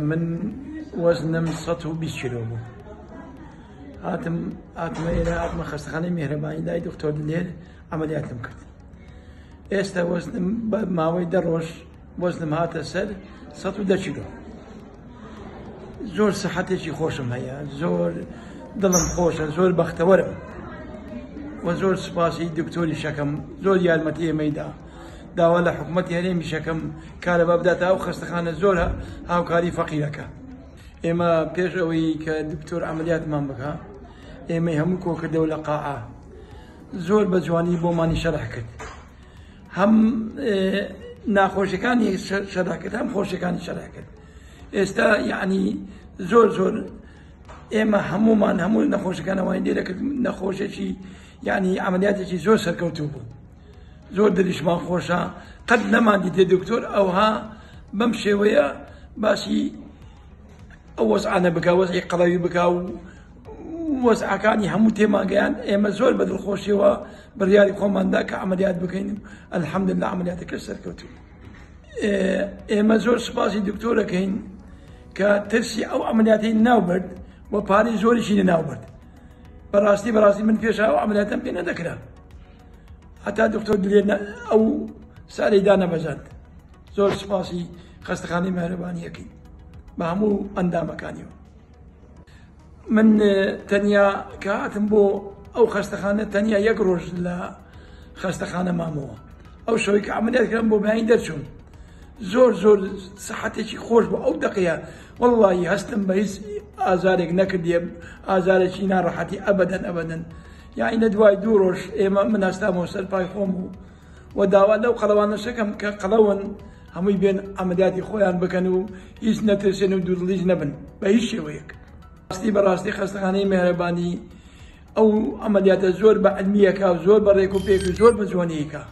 من وزنم 120 كيلو بوو. هاتمە ئێرە هاتمە خەستەخانەی میهرەبانی لای دکتۆر دلێر عملیاتم کرد. ئێستا وەزنم بە ماوەی 10 ڕۆژ وەزنم هاتە سەر 110 کیلو. زۆر سەحەتێکی خۆشم هەیە، زۆر دڵم خۆشە، زۆر بەختەوەرم و زۆر سوپاسی دکتۆری شەکەم، زۆر یارمەتی ئێمەیدا داوا لە حکوومەتی هەرێمی شەکەم کارە بە بداتە ئەو خەستەخانە زۆر هاوکاری فەقیرەکە. ئێمە پێش ئەوەی کە دکتۆر عملیاتمان بکە ئێمەی هەموو کۆکردەوە لە قاعە زۆر بە جوانی بۆمانی شەرح کرد، هەم ناخۆشیەکانی شەرح کرد، هەم خۆشیەکانی شەرح کرد. ئێستا یعنی زۆر ئێمە هەمومان هەموو نەخۆشیەکانەوەی لێ دەکرد، نەخۆشێکی یعنی عملیاتێکی زۆر سەرکەوتوو بوو، زۆر دڵیشمان خۆشە، قەت نەماندی تێ دکتۆر ئەوها بەم شێوەیە باسی ئەو وەزعانە بکە، وەزعی قەڵەوی بکە و وەزعەکانی هەموو تێماگەیان. ئێمە زۆر بە دڵخۆشیەوە بڕیاری خۆماندا کە عملیات بکەین و ئەلحەمدوللا عملیاتەکە سەرکەوتوو. ئێمە زۆر سوپاسی دکتۆرەکەین کە ترسی ئەو عملیاتی ناوبرد و پارەی زۆریشی لەناوبرد. بەڕاستی من پێش ئەو عملیاتەم پێ نەدەکرا، هەتا دکتۆر دلێر ئەو سارەیدا نەبەجاند. زۆر سوپاسی خەستەخانەی میهرەبانیەکەین بە هەموو ئەندامەکانیەوە. من تەنیا کە هاتم بۆ ئەو خەستەخانە تەنیا 1 ڕۆژ لە خەستەخانە مامەوە. ئەو شەوەی کە عملیات کردم بۆ بەیانی دەرچووم، زۆر سەحەتێکی خۆش بوو. ئەو دەقەیە وەڵڵاهی هەستم بە هیچ ئازارێک نەکردێ، ئازارێکی ناڕەحەتی ئەبەدەن. یعنی لە دوای 2 ڕۆژ ئێمە من هەستامەوە سەر پای خۆم بوو و داوا لەو قەڵەوانەشەکەم کە قەڵەون هەمووی بێن عملیاتی خۆیان بکەن و هیچ نەترسێن و دوودڵیش نەبن بە هیچ شێوەیەک. بەڕاستی خەستەخانەی میهرەبانی ئەو عملیاتە زۆر بە عەلمیەکە و زۆر بە ڕێک و پێک و زۆر بە جوانیەکە.